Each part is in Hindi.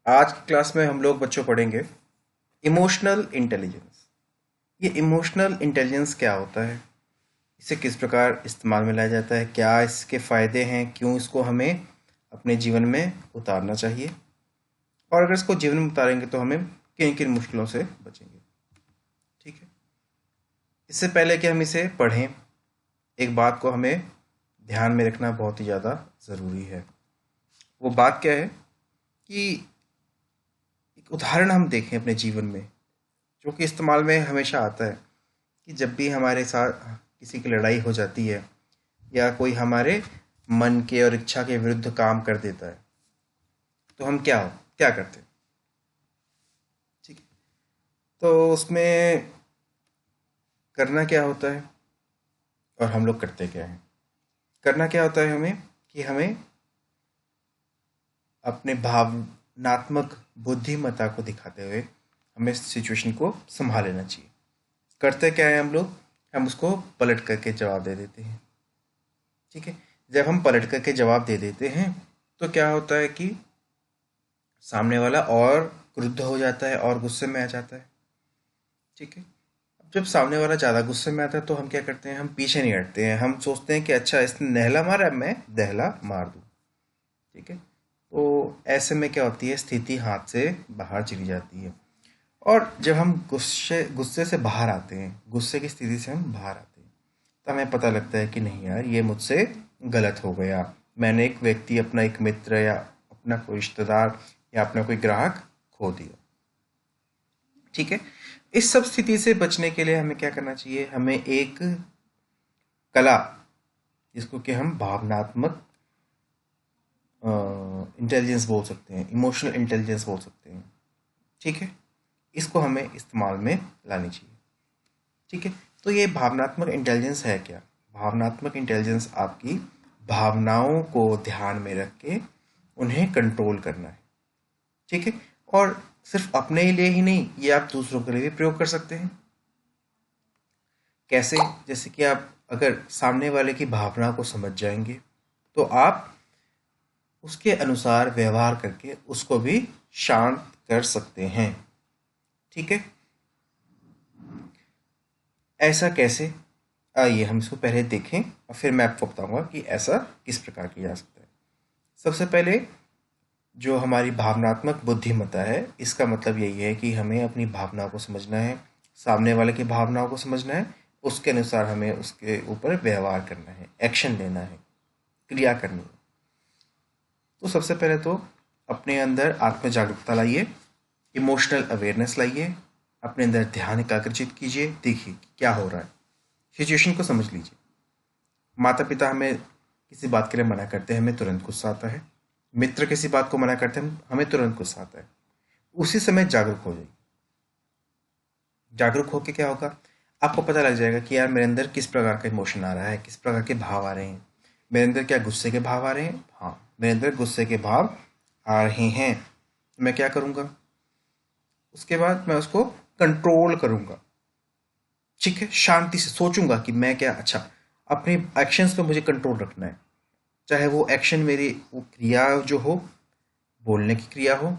आज की क्लास में हम लोग बच्चों पढ़ेंगे इमोशनल इंटेलिजेंस। ये इमोशनल इंटेलिजेंस क्या होता है, इसे किस प्रकार इस्तेमाल में लाया जाता है, क्या इसके फ़ायदे हैं, क्यों इसको हमें अपने जीवन में उतारना चाहिए, और अगर इसको जीवन में उतारेंगे तो हमें किन किन मुश्किलों से बचेंगे। ठीक है, इससे पहले कि हम इसे पढ़ें, एक बात को हमें ध्यान में रखना बहुत ही ज़्यादा ज़रूरी है। वो बात क्या है कि एक उदाहरण हम देखें अपने जीवन में, जो कि इस्तेमाल में हमेशा आता है कि जब भी हमारे साथ किसी की लड़ाई हो जाती है या कोई हमारे मन के और इच्छा के विरुद्ध काम कर देता है, तो हम क्या करते हैं। ठीक है, तो उसमें करना क्या होता है और हम लोग करते क्या हैं। करना क्या होता है हमें कि हमें अपने भावनात्मक बुद्धिमत्ता को दिखाते हुए हमें सिचुएशन को संभाल लेना चाहिए। करते क्या है हम उसको पलट करके जवाब दे देते हैं। ठीक है, जब हम पलट करके जवाब दे देते हैं तो क्या होता है कि सामने वाला और क्रुद्ध हो जाता है और गुस्से में आ जाता है। ठीक है, अब जब सामने वाला ज़्यादा गुस्से में आता है तो हम क्या करते हैं, हम पीछे नहीं हटते हैं। हम सोचते हैं कि अच्छा इसने नहला मारा, मैं दहला मार दूँ। ठीक है, तो ऐसे में क्या होती है, स्थिति हाथ से बाहर चली जाती है। और जब हम गुस्से गुस्से से बाहर आते हैं, गुस्से की स्थिति से हम बाहर आते हैं, तो हमें पता लगता है कि नहीं यार, ये मुझसे गलत हो गया। मैंने एक व्यक्ति, अपना एक मित्र या अपना कोई रिश्तेदार या अपना कोई ग्राहक खो दिया। ठीक है, इस सब स्थिति से बचने के लिए हमें क्या करना चाहिए, हमें एक कला, जिसको कि हम भावनात्मक इंटेलिजेंस बोल सकते हैं, इमोशनल इंटेलिजेंस बोल सकते हैं। ठीक है, इसको हमें इस्तेमाल में लानी चाहिए। ठीक है, तो ये भावनात्मक इंटेलिजेंस है क्या। भावनात्मक इंटेलिजेंस आपकी भावनाओं को ध्यान में रख के उन्हें कंट्रोल करना है। ठीक है, और सिर्फ अपने लिए ही नहीं, ये आप दूसरों के लिए भी प्रयोग कर सकते हैं। कैसे, जैसे कि आप अगर सामने वाले की भावना को समझ जाएंगे तो आप उसके अनुसार व्यवहार करके उसको भी शांत कर सकते हैं। ठीक है, ऐसा कैसे, आइए हम इसको पहले देखें और फिर मैं आपको बताऊंगा कि ऐसा किस प्रकार किया जा सकता है। सबसे पहले, जो हमारी भावनात्मक बुद्धिमत्ता है, इसका मतलब यही है कि हमें अपनी भावनाओं को समझना है, सामने वाले की भावनाओं को समझना है, उसके अनुसार हमें उसके ऊपर व्यवहार करना है, एक्शन लेना है, क्रिया करनी है। तो सबसे पहले तो अपने अंदर आत्म जागरूकता लाइए, इमोशनल अवेयरनेस लाइए, अपने अंदर ध्यान एकाग्रचित कीजिए, देखिए कि क्या हो रहा है, सिचुएशन को समझ लीजिए। माता पिता हमें किसी बात के लिए मना करते हैं, हमें तुरंत गुस्सा आता है। मित्र किसी बात को मना करते हैं, हमें तुरंत गुस्सा आता है। उसी समय जागरूक हो जाइए। जागरूक होकर क्या होगा, आपको पता लग जाएगा कि यार मेरे अंदर किस प्रकार का इमोशन आ रहा है, किस प्रकार के भाव आ रहे हैं। मेरे अंदर क्या गुस्से के भाव आ रहे हैं, हाँ मेरे अंदर गुस्से के भाव आ रहे हैं। मैं क्या करूँगा, उसके बाद मैं उसको कंट्रोल करूँगा। ठीक है, शांति से सोचूंगा कि मैं क्या, अच्छा अपने एक्शंस पे मुझे कंट्रोल रखना है। चाहे वो एक्शन मेरी वो क्रिया जो हो, बोलने की क्रिया हो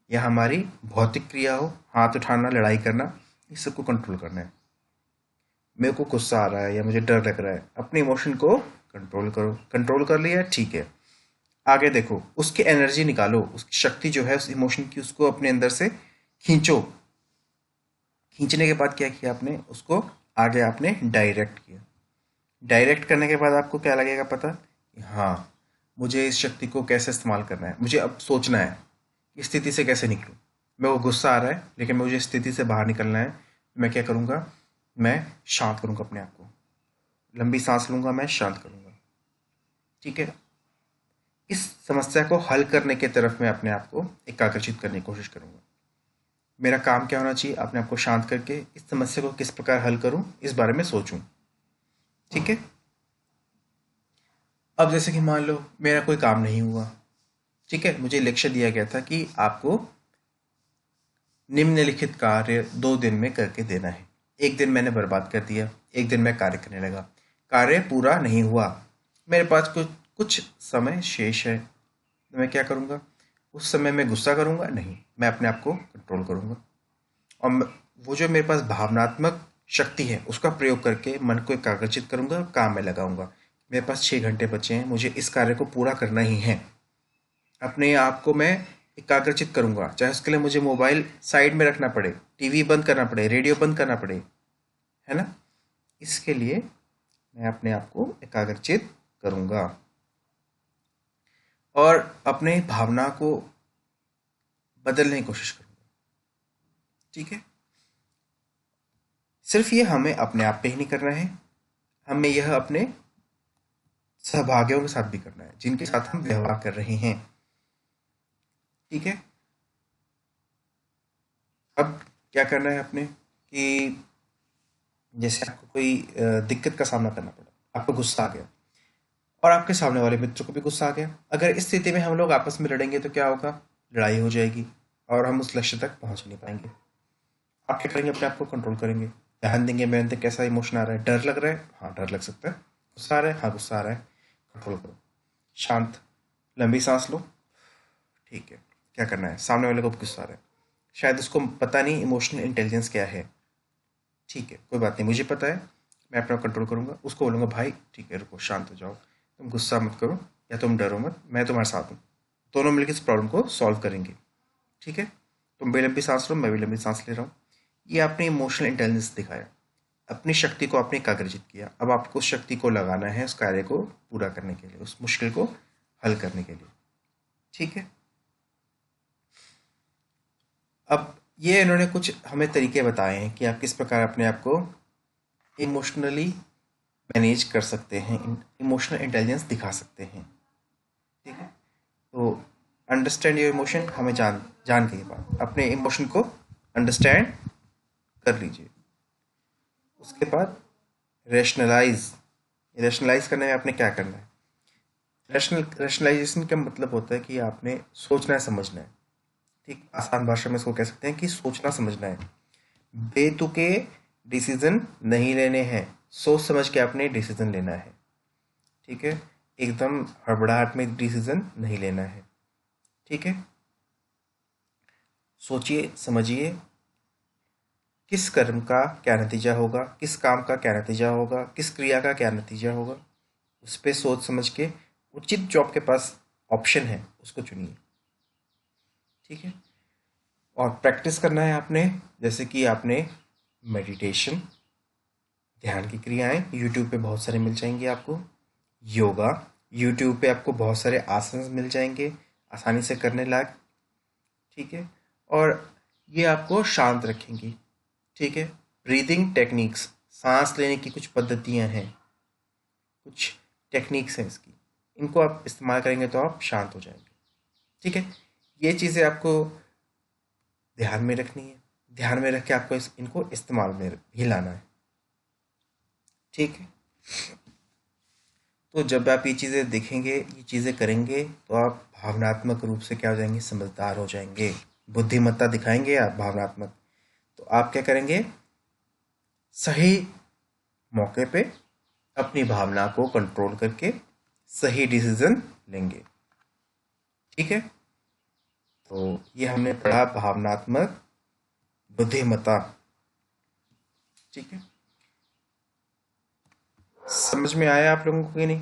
या हमारी भौतिक क्रिया हो, हाथ उठाना, लड़ाई करना, इस सबको कंट्रोल करना है। मेरे को गुस्सा आ रहा है या मुझे डर लग रहा है, अपने इमोशन को कंट्रोल करो। कंट्रोल कर लिया, ठीक है, आगे देखो, उसकी एनर्जी निकालो, उसकी शक्ति जो है उस इमोशन की, उसको अपने अंदर से खींचो। खींचने के बाद क्या किया आपने, उसको आगे आपने डायरेक्ट किया। डायरेक्ट करने के बाद आपको क्या लगेगा, पता कि हाँ मुझे इस शक्ति को कैसे इस्तेमाल करना है। मुझे अब सोचना है कि स्थिति से कैसे निकलूं। मैं वो गुस्सा आ रहा है लेकिन मुझे इस स्थिति से बाहर निकलना है। मैं क्या करूँगा, मैं शांत करूँगा अपने आप को, लंबी सांस लूँगा, मैं शांत करूँगा। ठीक है, इस समस्या को हल करने की तरफ मैं अपने आप को एकाग्रचित करने की कोशिश करूँगा। मेरा काम क्या होना चाहिए, अपने आप को शांत करके इस समस्या को किस प्रकार हल करूँ, इस बारे में सोचूं। ठीक है, अब जैसे कि मान लो मेरा कोई काम नहीं हुआ। ठीक है, मुझे लक्ष्य दिया गया था कि आपको निम्नलिखित कार्य 2 दिन में करके देना है। एक दिन मैंने बर्बाद कर दिया, एक दिन मैं कार्य करने लगा, कार्य पूरा नहीं हुआ, मेरे पास कुछ कुछ समय शेष है। तो मैं क्या करूँगा, उस समय मैं गुस्सा करूँगा नहीं, मैं अपने आप को कंट्रोल करूँगा और वो जो मेरे पास भावनात्मक शक्ति है उसका प्रयोग करके मन को एकाग्रचित करूँगा, काम में लगाऊंगा। मेरे पास 6 घंटे बचे हैं, मुझे इस कार्य को पूरा करना ही है। अपने आप को मैं एकाग्रचित करूँगा, चाहे उसके लिए मुझे मोबाइल साइड में रखना पड़े, टीवी बंद करना पड़े, रेडियो बंद करना पड़े, है ना। इसके लिए मैं अपने आप को एकाग्रचित करूँगा और अपने भावना को बदलने की कोशिश करूँगा। ठीक है, सिर्फ ये हमें अपने आप पे ही नहीं करना है, हमें यह अपने सहभागियों के साथ भी करना है जिनके साथ हम व्यवहार कर रहे हैं। ठीक है, अब क्या करना है अपने कि जैसे आपको कोई दिक्कत का सामना करना पड़ा, आपको गुस्सा आ गया और आपके सामने वाले मित्र को भी गुस्सा आ गया। अगर इस स्थिति में हम लोग आपस में लड़ेंगे तो क्या होगा, लड़ाई हो जाएगी और हम उस लक्ष्य तक पहुंच नहीं पाएंगे। आप क्या करेंगे, अपने आप को कंट्रोल करेंगे, ध्यान देंगे मेरे अंदर कैसा इमोशन आ रहा है। डर लग रहा है, हाँ डर लग सकता है। गुस्सा आ रहा है, हाँ गुस्सा आ रहा है, कंट्रोल करो, शांत, लंबी सांस लो। ठीक है, क्या करना है, सामने वाले को गुस्सा आ रहा है, शायद उसको पता नहीं इमोशनल इंटेलिजेंस क्या है। ठीक है, कोई बात नहीं, मुझे पता है, मैं अपना कंट्रोल करूंगा। उसको बोलूंगा भाई ठीक है रुको, शांत हो जाओ, तुम गुस्सा मत करो या तुम डरो मत, मैं तुम्हारे साथ हूँ, दोनों मिलकर इस प्रॉब्लम को सॉल्व करेंगे। ठीक है, तुम भी लंबी सांस लो, मैं भी लंबी सांस ले रहा हूँ। ये आपने इमोशनल इंटेलिजेंस दिखाया, अपनी शक्ति को आपने एकाग्रचित किया। अब आपको उस शक्ति को लगाना है उस कार्य को पूरा करने के लिए, उस मुश्किल को हल करने के लिए। ठीक है, अब ये इन्होंने कुछ हमें तरीके बताए हैं कि आप किस प्रकार अपने आप को इमोशनली मैनेज कर सकते हैं, इमोशनल इंटेलिजेंस दिखा सकते हैं। ठीक है, तो अंडरस्टैंड योर इमोशन, हमें जान के बाद अपने इमोशन को अंडरस्टैंड कर लीजिए। उसके बाद रैशनलाइज करने में आपने क्या करना है। रैशनलाइजेशन का मतलब होता है कि आपने सोचना है, समझना है। ठीक, आसान भाषा में इसको कह सकते हैं कि सोचना समझना है। बेतुके डिसीजन नहीं लेने हैं, सोच समझ के आपने डिसीजन लेना है। ठीक है, एकदम हड़बड़ाहट में डिसीजन नहीं लेना है। ठीक है, सोचिए समझिए किस कर्म का क्या नतीजा होगा, किस काम का क्या नतीजा होगा, किस क्रिया का क्या नतीजा होगा, उस पर सोच समझ के उचित जो आपके पास ऑप्शन है उसको चुनिए। ठीक है, और प्रैक्टिस करना है आपने, जैसे कि आपने मेडिटेशन, ध्यान की क्रियाएं यूट्यूब पे बहुत सारे मिल जाएंगे आपको। योगा, यूट्यूब पे आपको बहुत सारे आसन मिल जाएंगे आसानी से करने लायक। ठीक है, और ये आपको शांत रखेंगी। ठीक है, ब्रीदिंग टेक्निक्स, सांस लेने की कुछ पद्धतियां हैं, कुछ टेक्निक्स हैं इसकी, इनको आप इस्तेमाल करेंगे तो आप शांत हो जाएंगे। ठीक है, ये चीज़ें आपको ध्यान में रखनी है, ध्यान में रख के आपको इनको इस्तेमाल में भी लाना है। ठीक है, तो जब आप ये चीज़ें देखेंगे, ये चीज़ें करेंगे तो आप भावनात्मक रूप से क्या हो जाएंगे, समझदार हो जाएंगे, बुद्धिमत्ता दिखाएंगे आप भावनात्मक। तो आप क्या करेंगे, सही मौके पे अपनी भावना को कंट्रोल करके सही डिसीजन लेंगे। ठीक है, तो ये हमने पढ़ा भावनात्मक बुद्धिमत्ता। ठीक है, समझ में आया आप लोगों को कि नहीं।